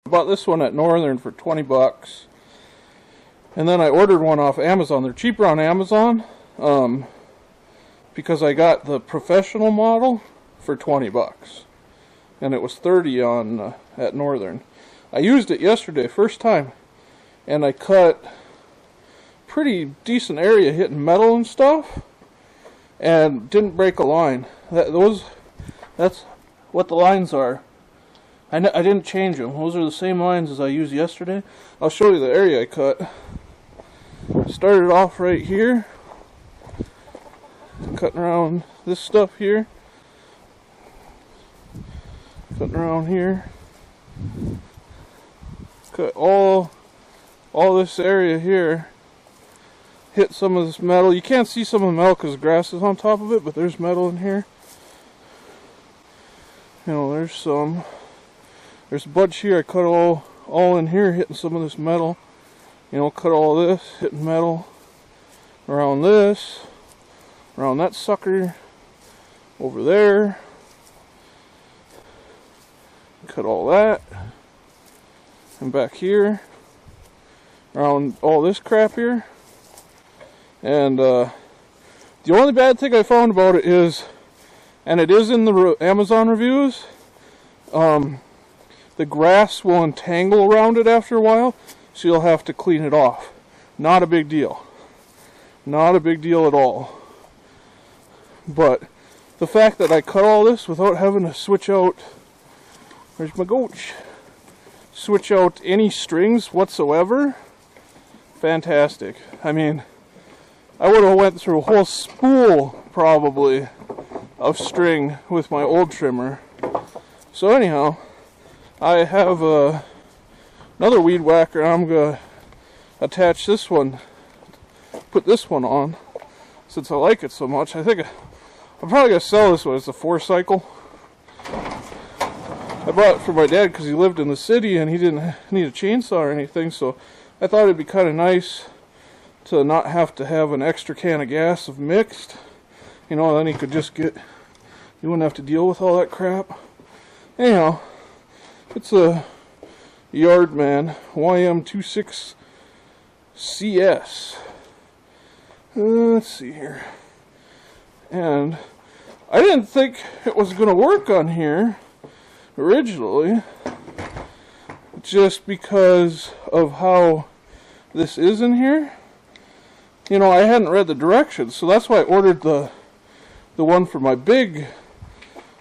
Bought this one at Northern for 20 bucks. And then I ordered one off Amazon. They're cheaper on Amazon because I got the professional model for 20 bucks. And it was 30 on at Northern. I used it yesterday, first time. And I cut pretty decent area hitting metal and stuff. And didn't break a line. That's what the lines are. I didn't change them. Those are the same lines as I used yesterday. I'll show you the area I cut. Started off right here, cutting around this stuff here, cutting around here, cut all this area here, hit some of this metal. You can't see some of the metal because the grass is on top of it, but there's metal in here. You know, there's a bunch here. I cut all in here, hitting some of this metal. You know, cut all this, hitting metal around this, around that sucker, over there. Cut all that, and back here, around all this crap here. And the only bad thing I found about it is, and it is in the Amazon reviews, the grass will entangle around it after a while. So you'll have to clean it off. Not a big deal. Not a big deal at all. But the fact that I cut all this without having to switch out, where's my goach? Switch out any strings whatsoever. Fantastic. I mean, I would have went through a whole spool probably of string with my old trimmer. So anyhow, I have another weed whacker. I'm going to attach this one, put this one on, since I like it so much. I think I'm probably going to sell this one. It's a 4-cycle. I bought it for my dad because he lived in the city and he didn't need a chainsaw or anything, so I thought it'd be kind of nice to not have to have an extra can of gas of mixed. You know, then he could just you wouldn't have to deal with all that crap. Anyhow, it's a Yardman YM26CS. Let's see here. And I didn't think it was going to work on here originally, just because of how this is in here. You know, I hadn't read the directions, so that's why I ordered the one for my big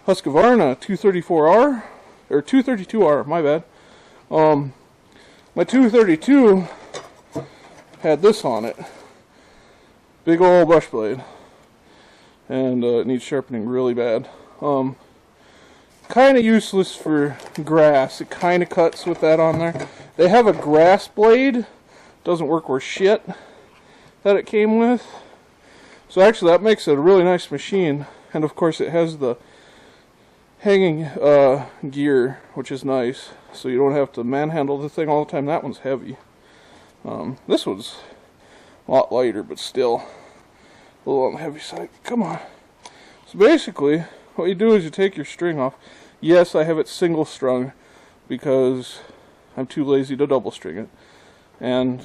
Husqvarna 234R, or 232R, my bad. My 232 had this on it. Big old brush blade. And it needs sharpening really bad. Kind of useless for grass. It kind of cuts with that on there. They have a grass blade. Doesn't work worth shit that it came with. So actually that makes it a really nice machine. And of course it has the hanging gear, which is nice, so you don't have to manhandle the thing all the time. That one's heavy. This one's a lot lighter, but still a little on the heavy side. Come on. So basically, what you do is you take your string off. Yes, I have it single strung because I'm too lazy to double string it. And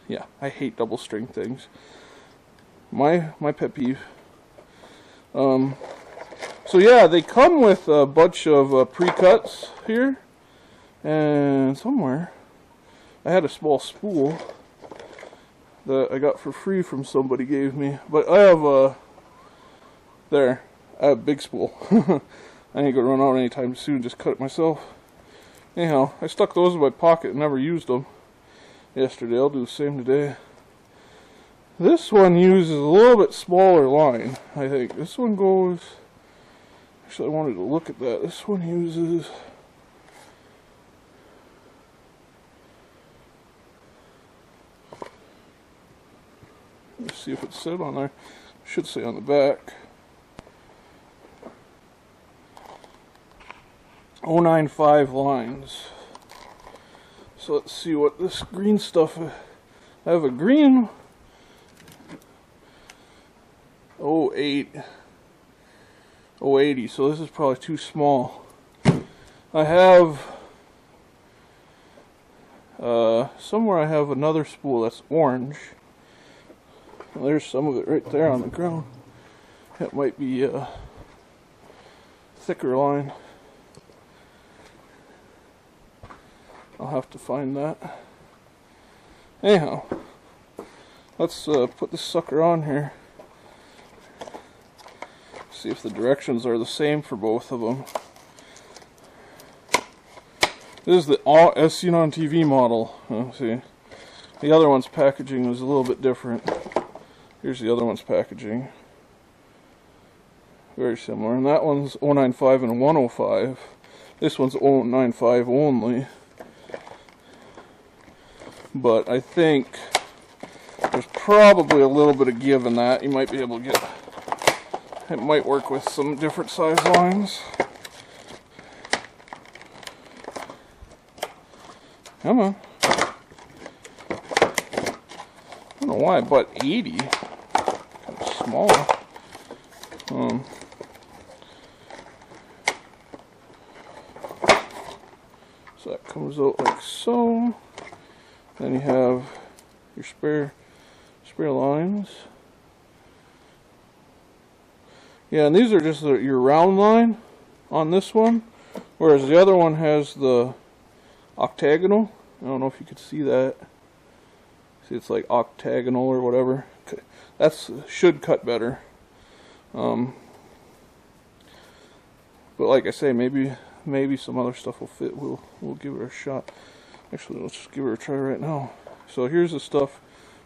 yeah, I hate double string things. My pet peeve. So yeah, they come with a bunch of pre-cuts here, and somewhere I had a small spool that I got for free from somebody gave me, but I have I have a big spool. I ain't gonna run out anytime soon, just cut it myself. Anyhow, I stuck those in my pocket and never used them yesterday. I'll do the same today. This one uses a little bit smaller line, I think. This one goes... Actually, I wanted to look at that. This one uses... Let's see if it said on there. It should say on the back. 095 lines. So let's see what this green stuff... I have a green... 080, so this is probably too small. I have Somewhere I have another spool that's orange. There's some of it right there on the ground. That might be a thicker line. I'll have to find that. Anyhow, let's put this sucker on here. See if the directions are the same for both of them. This is the as seen on TV model. See, the other one's packaging was a little bit different. Here's the other one's packaging. Very similar. And that one's 095 and 105. This one's 095 only. But I think there's probably a little bit of give in that. You might be able to get... It might work with some different size lines. Come on. I don't know why I bought 80. Kind of small. So that comes out like so. Then you have your spare lines. Yeah, and these are just your round line on this one, whereas the other one has the octagonal. I don't know if you could see that. See, it's like octagonal or whatever. That's should cut better. But like I say, maybe some other stuff will fit. We'll give it a shot. Actually, let's just give her a try right now. So here's the stuff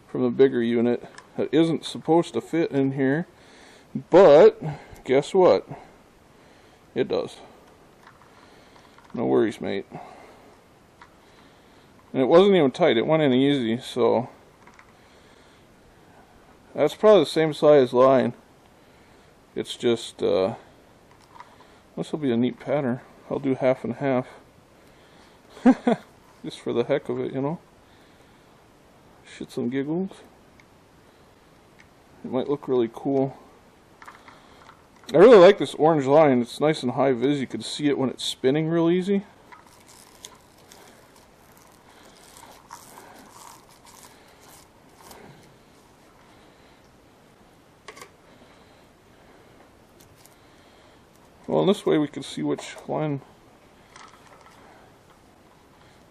from the bigger unit that isn't supposed to fit in here, but guess what? It does. No worries, mate. And it wasn't even tight, it went in easy, so that's probably the same size line. It's just, this will be a neat pattern. I'll do half and half. Just for the heck of it, you know. Shits and giggles. It might look really cool. I really like this orange line. It's nice and high vis. You can see it when it's spinning real easy. Well, in this way we can see which line.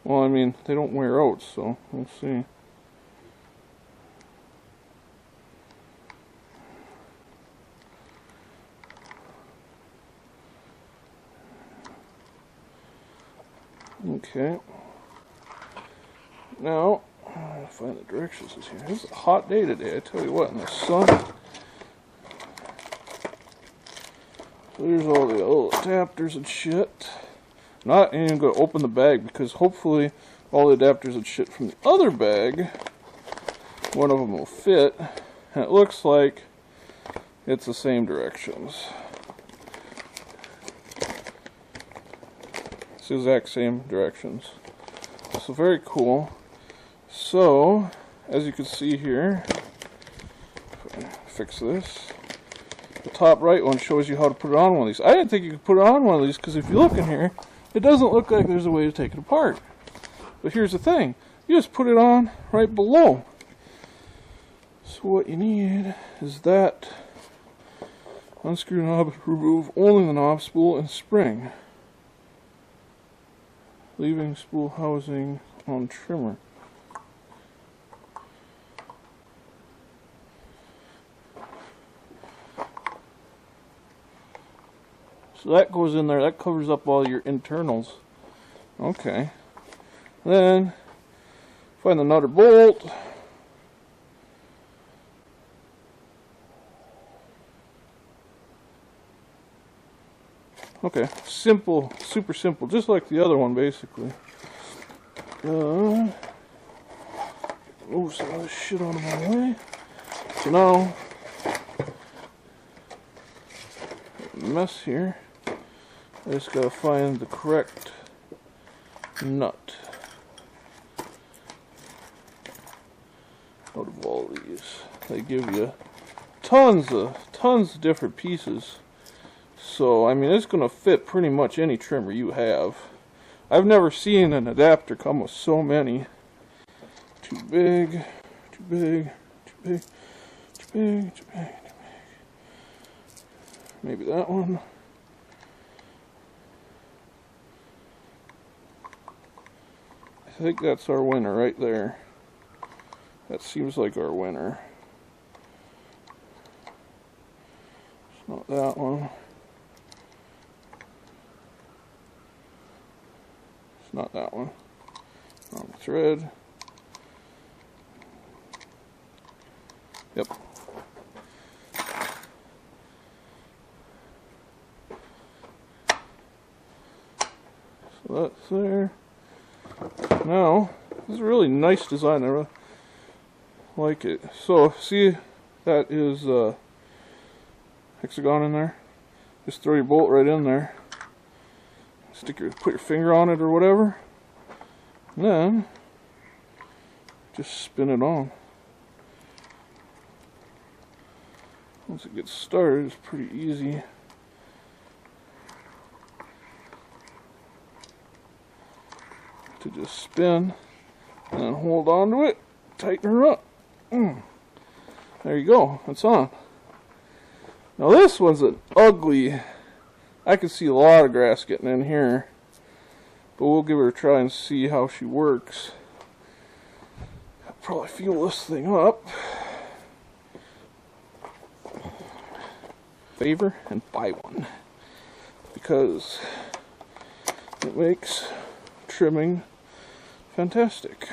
Well, I mean, they don't wear out, so we'll see. Okay. Now, I'll find the directions here. It's a hot day today, I tell you what, in the sun. So there's all the little adapters and shit. Not even going to open the bag because hopefully all the adapters and shit from the other bag, one of them will fit. And it looks like it's the same directions. It's the exact same directions. So very cool. So, as you can see here, fix this. The top right one shows you how to put it on one of these. I didn't think you could put it on one of these because if you look in here, it doesn't look like there's a way to take it apart. But here's the thing. You just put it on right below. So what you need is that. Unscrew knob, remove only the knob, spool, and spring. Leaving spool housing on trimmer. So that goes in there, that covers up all your internals. Okay. Then, find the nut or bolt. Okay, simple, super simple, just like the other one basically. Move some of this shit out of my way. So now, mess here. I just gotta find the correct nut out of all these. They give you tons of different pieces. So I mean, it's gonna fit pretty much any trimmer you have. I've never seen an adapter come with so many. Too big, too big, too big, too big, too big, too big. Maybe that one. I think that's our winner right there. That seems like our winner. It's not that one. It's not that one. Wrong thread. Yep. So that's there. Now, this is a really nice design. I really like it. So, see, that is hexagon in there. Just throw your bolt right in there. Put your finger on it or whatever. And then, just spin it on. Once it gets started, it's pretty easy. To just spin and then hold on to it, tighten her up. There you go, it's on. Now this was an ugly, I could see a lot of grass getting in here, but we'll give her a try and see how she works. I'll probably fuel this thing up. Favor and buy one, because it makes trimming fantastic.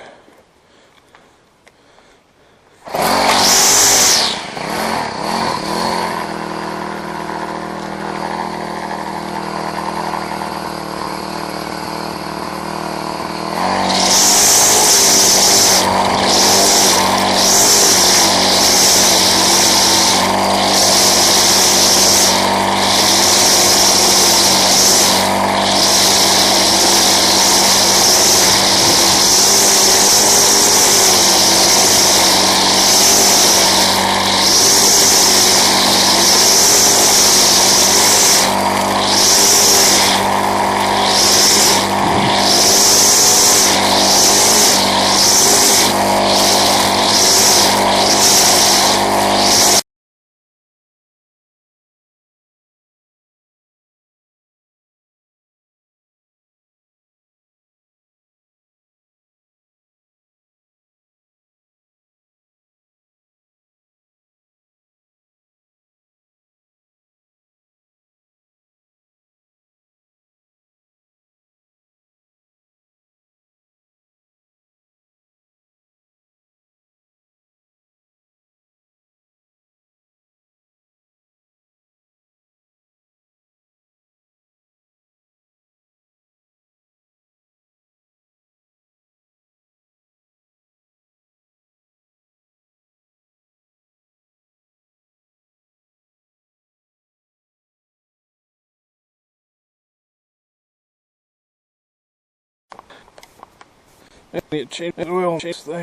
I need to change the oil, change the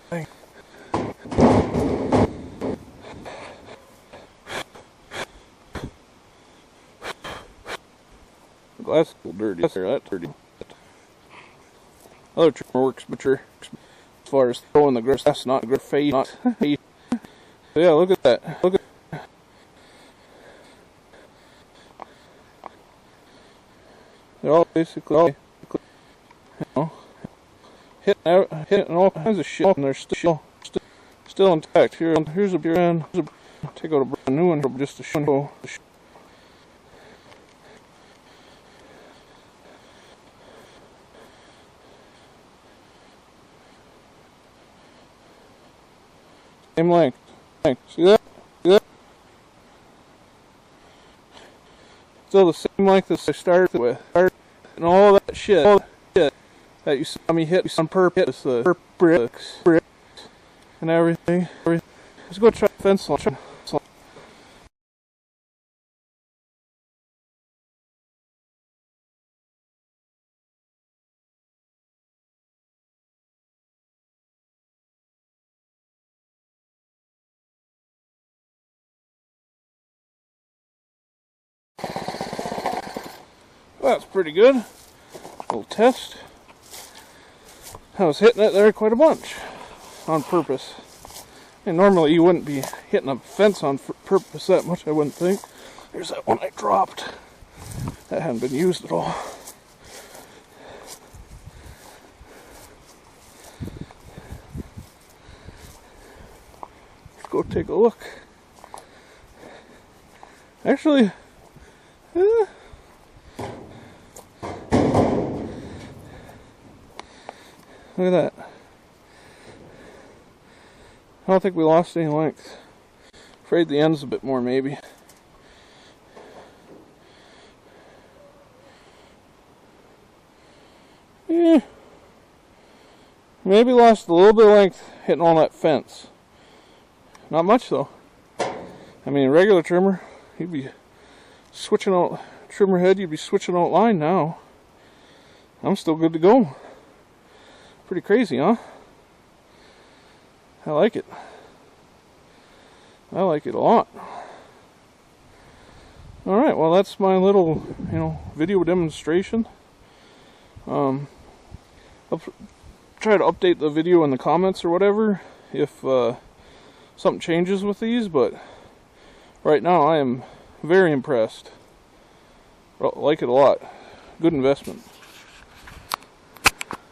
thing. The glass is a little dirty. That's dirty. Other trimmer works mature as far as throwing the grass. That's not good fade. Not fade. So yeah, look at that. Look at. They're all basically, you know, hitting all kinds of shit, and they're still intact. Here's a brand. Take out a brand new one just to show. Same length. See that? See that? Still the same length as I started with. And all that shit that you saw me hit on purpose, the bricks and everything. Let's go try fence line. That's pretty good. little test. I was hitting it there quite a bunch on purpose. And normally you wouldn't be hitting a fence on purpose that much, I wouldn't think. There's that one I dropped. That hadn't been used at all. Let's go take a look. Actually, look at that. I don't think we lost any length. Afraid the end's a bit more, maybe. Yeah. Maybe lost a little bit of length hitting on that fence. Not much though. I mean, a regular trimmer, you'd be switching out trimmer head, you'd be switching out line now. I'm still good to go. Pretty crazy, huh? I like it. I like it a lot. Alright, well that's my little, video demonstration. I'll try to update the video in the comments or whatever if something changes with these, but right now I am very impressed. Like it a lot. Good investment.